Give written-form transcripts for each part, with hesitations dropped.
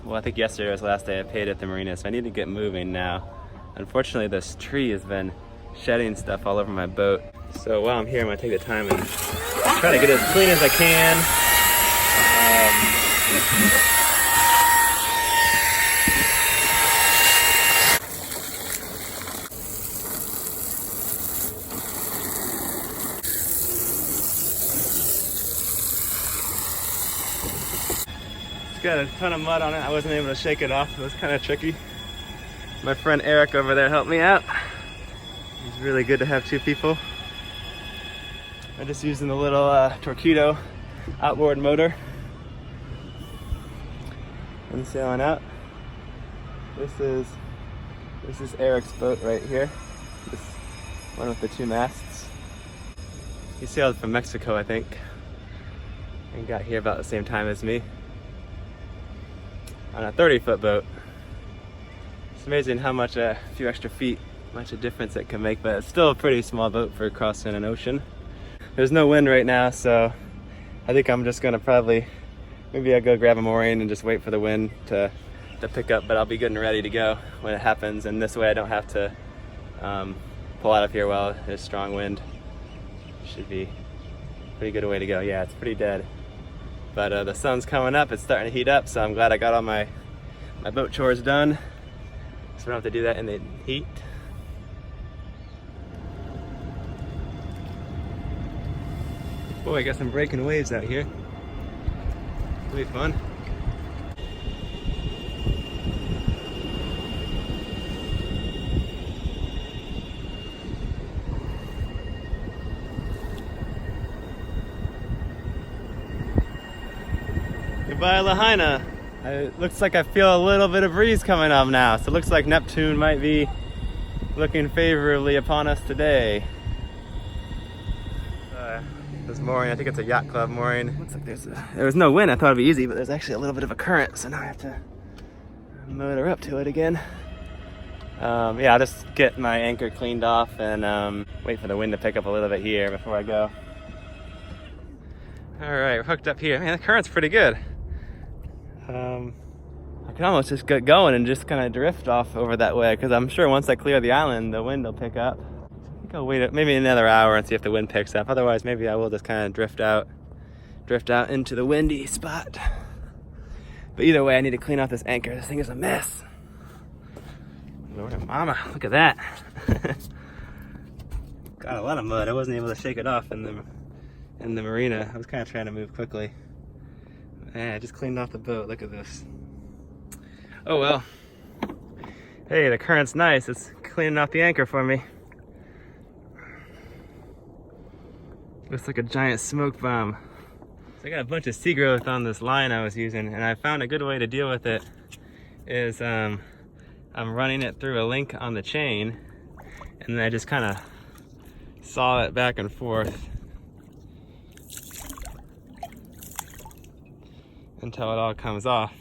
well, I think yesterday was the last day I paid at the marina, so I need to get moving now. Unfortunately, this tree has been shedding stuff all over my boat. So while I'm here, I'm gonna take the time and try to get it as clean as I can. It's got a ton of mud on it. I wasn't able to shake it off. It was kind of tricky. My friend Eric over there helped me out. It's really good to have two people. I'm just using the little Torpedo outboard motor and sailing out. This is Eric's boat right here. This one with the two masts. He sailed from Mexico, I think, and got here about the same time as me on a 30-foot boat. It's amazing how much a few extra feet, much a difference it can make, but it's still a pretty small boat for crossing an ocean. There's no wind right now, so I think I'm just gonna maybe I'll go grab a mooring and just wait for the wind to pick up, but I'll be good and ready to go when it happens, and this way I don't have to pull out of here while there's strong wind. Should be a pretty good way to go. Yeah, it's pretty dead, but the sun's coming up, it's starting to heat up, so I'm glad I got all my boat chores done, so I don't have to do that in the heat. Boy, I got some breaking waves out here. It'll be fun. Goodbye, Lahaina. It looks like I feel a little bit of breeze coming up now, so it looks like Neptune might be looking favorably upon us today. This mooring, I think it's a yacht club mooring. Looks like there was no wind. I thought it'd be easy, but there's actually a little bit of a current, so now I have to motor up to it again. Yeah, I'll just get my anchor cleaned off and wait for the wind to pick up a little bit here before I go. All right, we're hooked up here. Man, the current's pretty good. I can almost just get going and just kind of drift off over that way, because I'm sure once I clear the island, the wind will pick up. I think I'll wait maybe another hour and see if the wind picks up. Otherwise, maybe I will just kind of drift out into the windy spot. But either way, I need to clean off this anchor. This thing is a mess. Lord of mama, look at that. Got a lot of mud. I wasn't able to shake it off in the marina. I was kind of trying to move quickly. Man, I just cleaned off the boat. Look at this. Oh well. Hey, the current's nice. It's cleaning off the anchor for me. Looks like a giant smoke bomb. So I got a bunch of sea growth on this line I was using, and I found a good way to deal with it is I'm running it through a link on the chain, and then I just kind of saw it back and forth until it all comes off.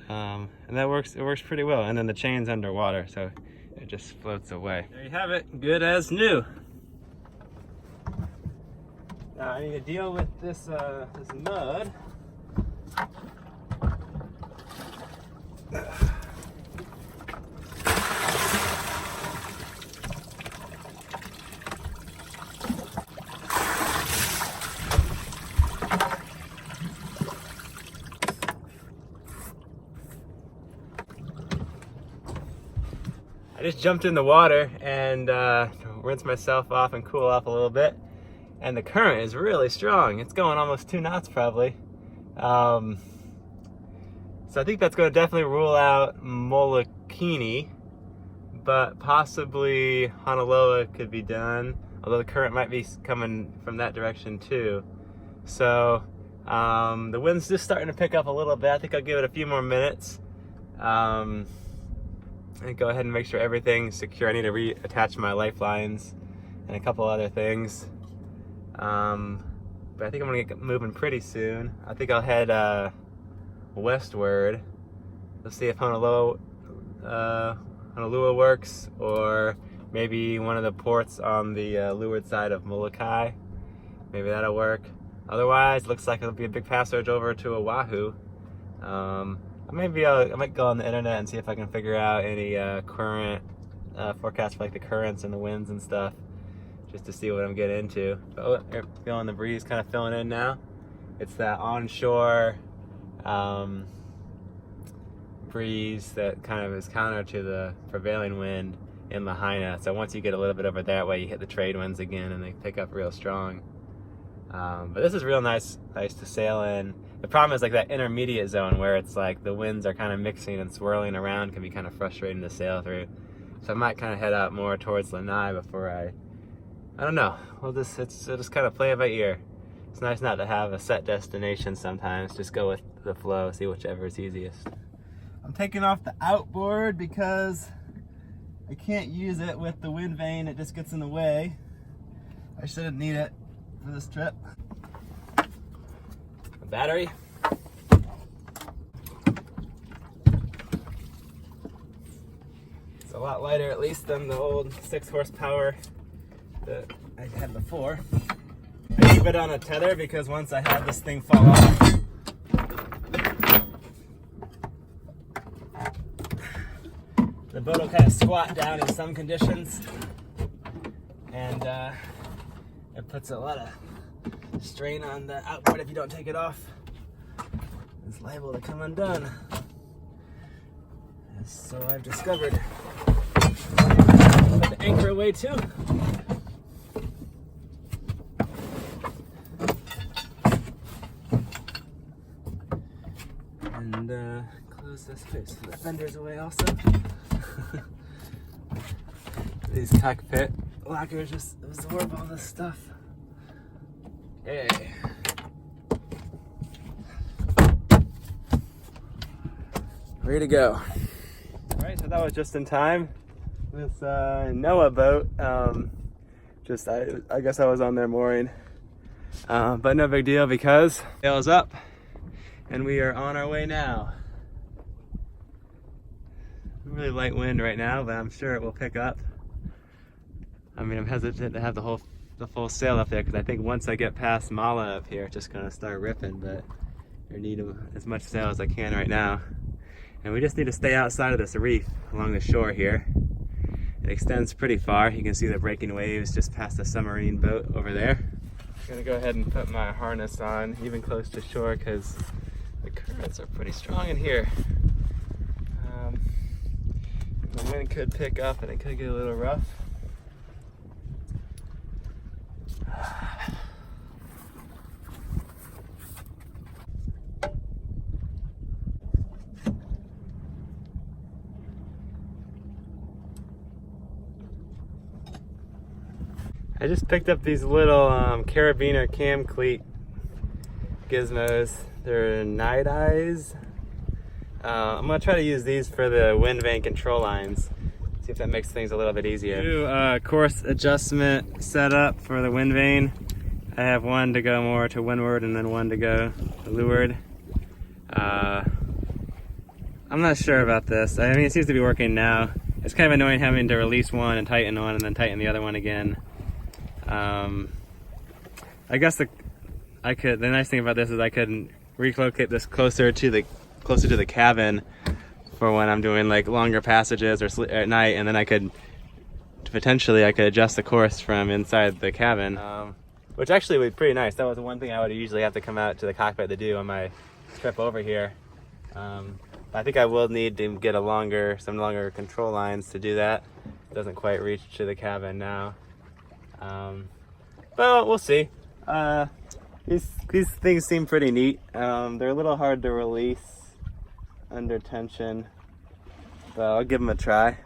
And that works, it works pretty well. And then the chain's underwater, so it just floats away. There you have it, good as new. Now I need to deal with this mud. I just jumped in the water and rinsed myself off and cool off a little bit. And the current is really strong. It's going almost 2 knots probably. So I think that's going to definitely rule out Molokini, but possibly Honolua could be done, although the current might be coming from that direction too. So the wind's just starting to pick up a little bit. I think I'll give it a few more minutes and go ahead and make sure everything's secure. I need to reattach my lifelines and a couple other things. But I think I'm gonna get moving pretty soon. I think I'll head westward. Let's see if Honolua works, or maybe one of the ports on the leeward side of Molokai. Maybe that'll work. Otherwise, looks like it'll be a big passage over to Oahu. I might go on the internet and see if I can figure out any current forecast for like the currents and the winds and stuff, just to see what I'm getting into. But you're feeling the breeze kind of filling in now. It's that onshore breeze that kind of is counter to the prevailing wind in Lahaina. So once you get a little bit over that way, you hit the trade winds again and they pick up real strong. But this is real nice to sail in. The problem is like that intermediate zone where it's like the winds are kind of mixing and swirling around can be kind of frustrating to sail through. So I might kind of head out more towards Lanai before I don't know. We'll just kind of play it by ear. It's nice not to have a set destination sometimes. Just go with the flow, see whichever is easiest. I'm taking off the outboard because I can't use it with the wind vane. It just gets in the way. I shouldn't need it for this trip. A battery. It's a lot lighter at least than the old 6 horsepower that I had before. I keep it on a tether because once I have this thing fall off, the boat will kind of squat down in some conditions, and it puts a lot of strain on the outboard if you don't take it off. It's liable to come undone. So I've discovered. Put the anchor away too. And close this face. Put the fenders away also. These cockpit lockers just absorb all this stuff. Okay. Ready to go. Alright, so that was just in time. This Noah boat, I guess I was on their mooring. But no big deal because sail's up and we are on our way now. Really light wind right now, but I'm sure it will pick up. I mean, I'm hesitant to have the full sail up there because I think once I get past Mala up here, it's just gonna start ripping, but I need as much sail as I can right now. And we just need to stay outside of this reef along the shore here. It extends pretty far. You can see the breaking waves just past the submarine boat over there. I'm gonna go ahead and put my harness on even close to shore because the currents are pretty strong in here. The wind could pick up and it could get a little rough. I just picked up these little carabiner cam cleat gizmos. They're night eyes. I'm gonna try to use these for the wind vane control lines. See if that makes things a little bit easier. Do course adjustment setup for the wind vane. I have one to go more to windward and then one to go to leeward. I'm not sure about this. I mean, it seems to be working now. It's kind of annoying having to release one and tighten one and then tighten the other one again. I guess the nice thing about this is I could relocate this closer to the cabin for when I'm doing like longer passages or at night, and then I could potentially adjust the course from inside the cabin, which actually would be pretty nice. That was the one thing I would usually have to come out to the cockpit to do on my trip over here. I think I will need to get some longer control lines to do that. It doesn't quite reach to the cabin now. But we'll see. These things seem pretty neat. They're a little hard to release under tension, but I'll give them a try.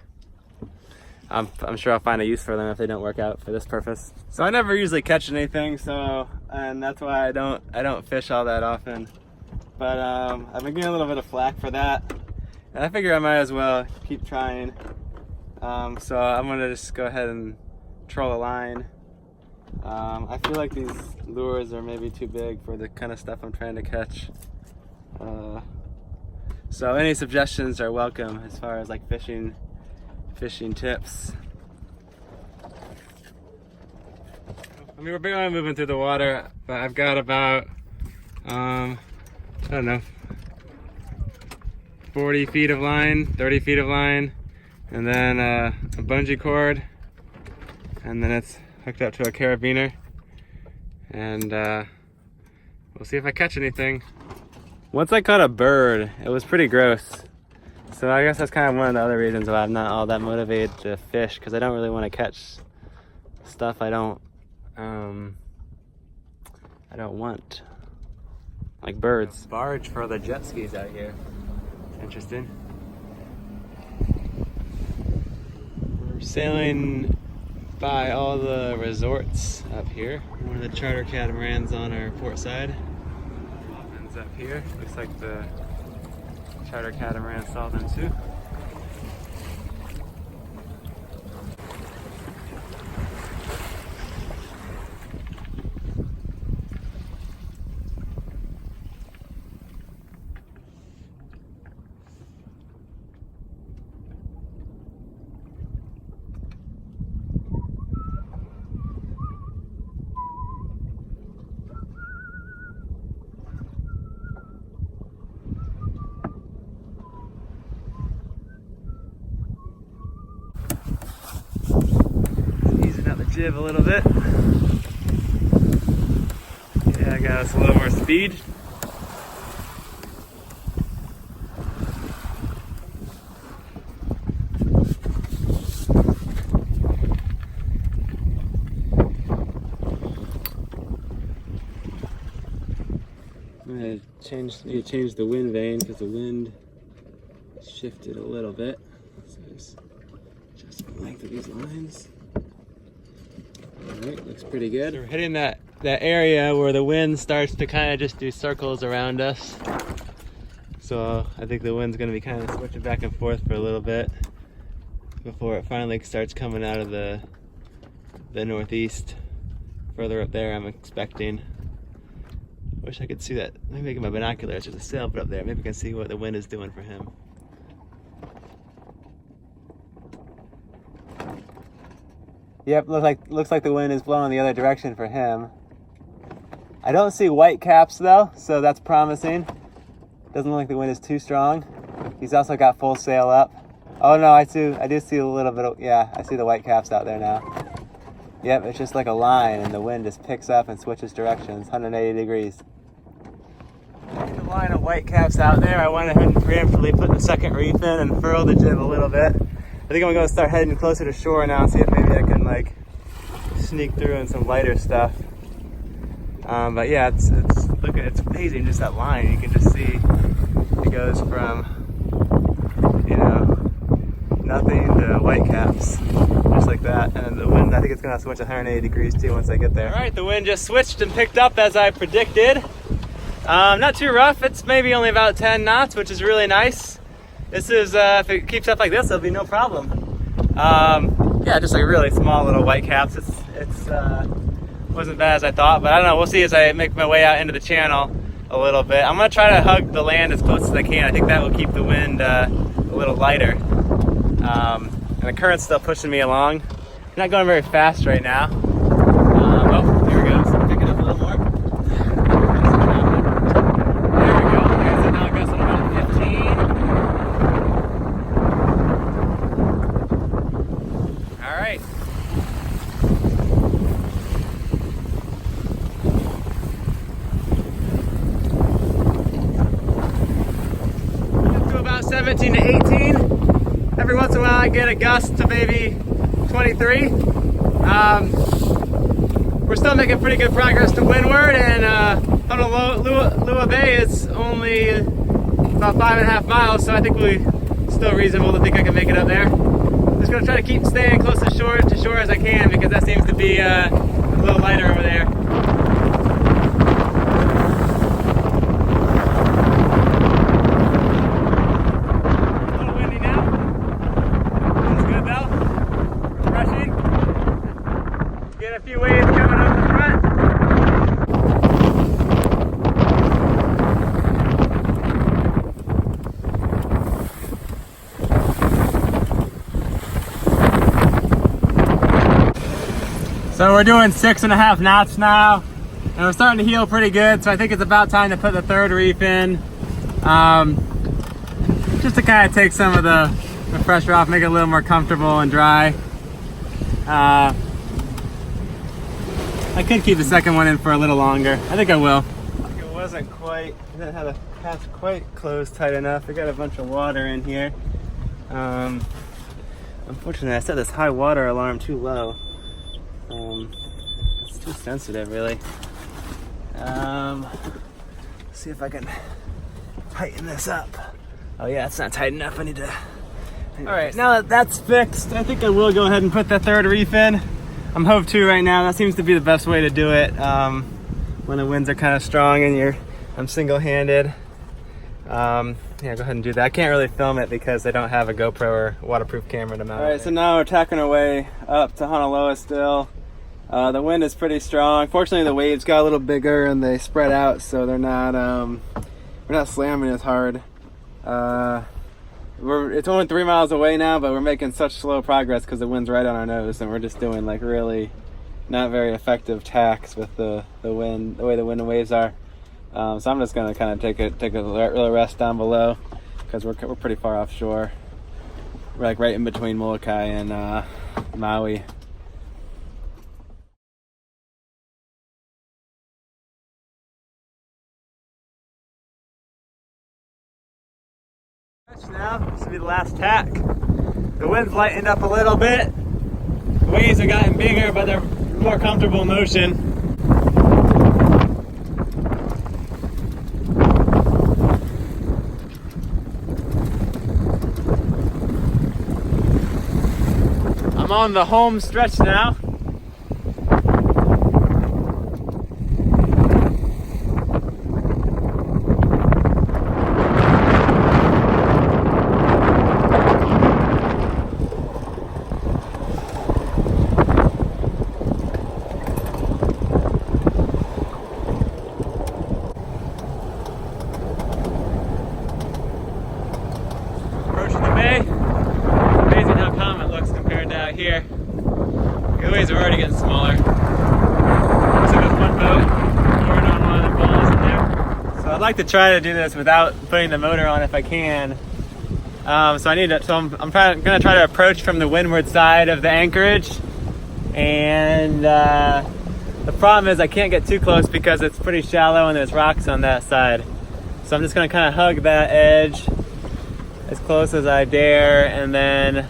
I'm sure I'll find a use for them if they don't work out for this purpose. So I never usually catch anything, and that's why I don't fish all that often. But I've been getting a little bit of flack for that, and I figure I might as well keep trying. So I'm gonna just go ahead and troll a line. I feel like these lures are maybe too big for the kind of stuff I'm trying to catch. So any suggestions are welcome as far as like fishing tips. I mean, we're barely moving through the water, but I've got about, I don't know, 40 feet of line, 30 feet of line, and then a bungee cord, and then it's hooked up to a carabiner, and we'll see if I catch anything. Once I caught a bird, it was pretty gross. So I guess that's kind of one of the other reasons why I'm not all that motivated to fish, because I don't really want to catch stuff I don't want, like birds. Barge for the jet skis out here. Interesting. We're sailing by all the resorts up here. One of the charter catamarans on our port side. Dolphins up here. Looks like the charter catamaran saw them too. Jib a little bit. Yeah, I got us a little more speed. I'm gonna change the wind vane because the wind shifted a little bit. So just the length of these lines. Alright, looks pretty good. So we're hitting that area where the wind starts to kind of just do circles around us. So I think the wind's going to be kind of switching back and forth for a little bit before it finally starts coming out of the northeast. Further up there, I'm expecting. Wish I could see that. Maybe I get my binoculars. There's a sailboat up there. Maybe I can see what the wind is doing for him. Yep, looks like the wind is blowing the other direction for him. I don't see white caps though, so that's promising. Doesn't look like the wind is too strong. He's also got full sail up. Oh no, I do see a little bit of, yeah, I see the white caps out there now. Yep, it's just like a line and the wind just picks up and switches directions, 180 degrees. There's a line of white caps out there. I went ahead and preemptively put the second reef in and furled the jib a little bit. I think I'm going to start heading closer to shore now, see if maybe I can like sneak through in some lighter stuff. But yeah, it's amazing, just that line. You can just see it goes from, you know, nothing to white caps, just like that. And the wind, I think it's going to switch 180 degrees too once I get there. All right, the wind just switched and picked up as I predicted. Not too rough. It's maybe only about 10 knots, which is really nice. This is, if it keeps up like this, it'll be no problem. Yeah, just like really small little white caps. It's wasn't bad as I thought, but I don't know. We'll see as I make my way out into the channel a little bit. I'm gonna try to hug the land as close as I can. I think that will keep the wind a little lighter. And the current's still pushing me along. Not going very fast right now. Oh, here it goes. Pick it up a little more. There we go. There's it now. It goes at about 15. All right. Get to about 17 to 18. Every once in a while I get a gust to maybe 23. We're still making pretty good progress to windward, and Honolua Bay is only about 5.5 miles, so I think we're still reasonable to think I can make it up there. Just gonna try to keep staying close to shore as I can, because that seems to be a little lighter over there. So we're doing 6.5 knots now, and we're starting to heel pretty good, so I think it's about time to put the third reef in. just to kind of take some of the pressure off, make it a little more comfortable and dry. I could keep the second one in for a little longer. I think I will. It wasn't quite, I didn't have the hatch quite closed tight enough. I got a bunch of water in here. Unfortunately, I set this high water alarm too low. It's too sensitive, really. Let's see if I can tighten this up. Oh yeah, it's not tight enough. I need to. All right, now that that's fixed, I think I will go ahead and put the third reef in. I'm hove to right now. That seems to be the best way to do it when the winds are kind of strong and I'm single-handed. Yeah, go ahead and do that. I can't really film it because I don't have a GoPro or waterproof camera to mount. All right, so now we're tacking our way up to Honolua still. The wind is pretty strong. Fortunately, the waves got a little bigger and they spread out, so they're not we're not slamming as hard. It's only 3 miles away now, but we're making such slow progress because the wind's right on our nose, and we're just doing like really not very effective tacks with the wind, the way the wind and waves are. So I'm just gonna kind of take a little rest down below because we're pretty far offshore. We're like right in between Molokai and Maui. Now, this will be the last tack. The wind's lightened up a little bit. The waves have gotten bigger, but they're more comfortable in motion. I'm on the Holmes stretch now. Amazing how calm it looks compared to out here. The waves are already getting smaller. Looks like there's one boat moored on one of the poles in there. So I'd like to try to do this without putting the motor on if I can. I'm gonna try to approach from the windward side of the anchorage. And the problem is I can't get too close because it's pretty shallow and there's rocks on that side. So I'm just gonna kind of hug that edge as close as I dare, and then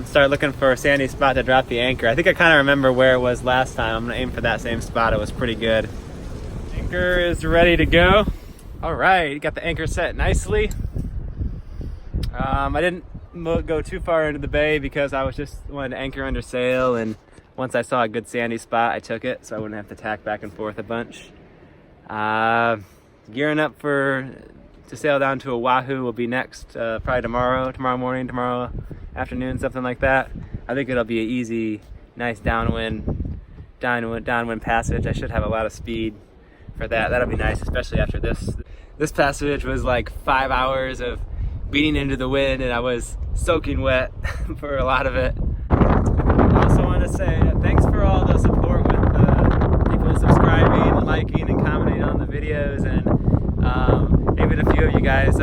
start looking for a sandy spot to drop the anchor. I think I kind of remember where it was last time. I'm gonna aim for that same spot. It was pretty good. Anchor is ready to go. All right, got the anchor set nicely. I didn't go too far into the bay because I was just wanted to anchor under sail, and once I saw a good sandy spot, I took it so I wouldn't have to tack back and forth a bunch. Gearing up to sail down to Oahu will be next, probably tomorrow morning, tomorrow afternoon, something like that. I think it'll be an easy, nice downwind passage. I should have a lot of speed for that. That'll be nice, especially after this. This passage was like 5 hours of beating into the wind, and I was soaking wet for a lot of it. I also want to say thanks for all the support with people subscribing, liking, and commenting on the videos, and even a few of you guys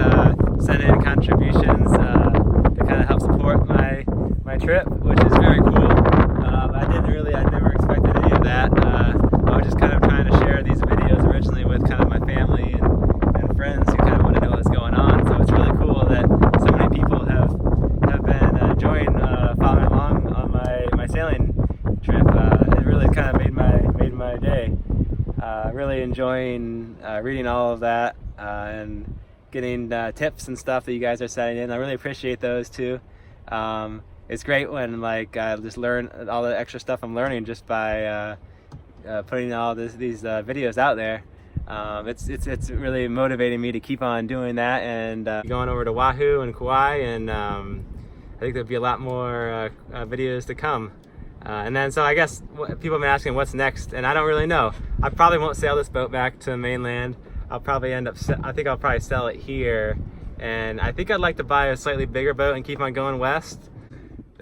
sent in contributions to kind of help support my trip, which is very cool. I never expected any of that. I was just kind of trying to share these videos originally with kind of my family and friends who kind of want to know what's going on. So it's really cool that so many people have been enjoying following along on my sailing trip. It really kind of made my day. Really enjoying reading all of that and getting tips and stuff that you guys are sending in. I really appreciate those too. It's great when I just learn all the extra stuff I'm learning just by putting all these videos out there. It's really motivating me to keep on doing that and going over to Oahu and Kauai, and I think there'll be a lot more videos to come. And then so I guess people have been asking what's next, and I don't really know. I probably won't sail this boat back to mainland. I'll probably I think I'll probably sell it here, and I think I'd like to buy a slightly bigger boat and keep on going west.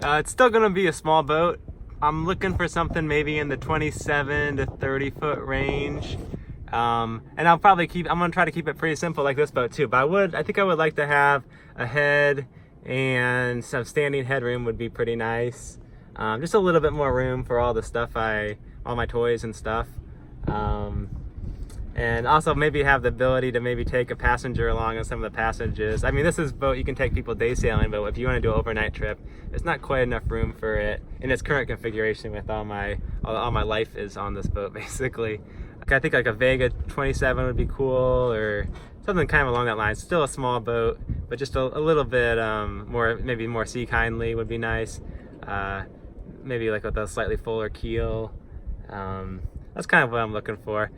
It's still gonna be a small boat. I'm looking for something maybe in the 27 to 30 foot range. And I'm gonna try to keep it pretty simple like this boat too. But I think I would like to have a head and some standing headroom would be pretty nice. Just a little bit more room for all the stuff all my toys and stuff. And also maybe have the ability to maybe take a passenger along on some of the passages. I mean, this is a boat you can take people day sailing, but if you want to do an overnight trip, there's not quite enough room for it in its current configuration with all my life is on this boat basically. I think like a Vega 27 would be cool, or something kind of along that line. Still a small boat, but just a little bit maybe more sea kindly would be nice. Maybe like with a slightly fuller keel. That's kind of what I'm looking for.